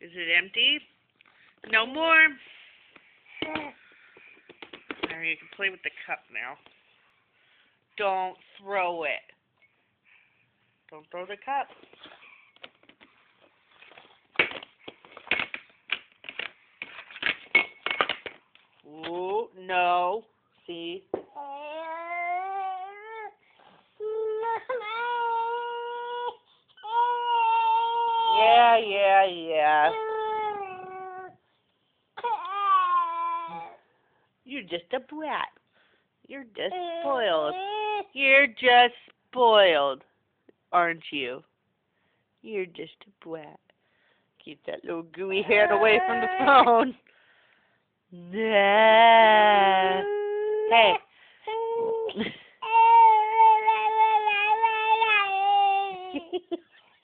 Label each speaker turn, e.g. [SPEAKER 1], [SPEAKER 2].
[SPEAKER 1] Is it empty? No more? There, you can play with the cup now. Don't throw it. Don't throw the cup. Ooh, no. See? Yeah. You're just a brat. You're just spoiled. You're just spoiled, aren't you? You're just a brat. Keep that little gooey head away from the phone. Nah. Hey.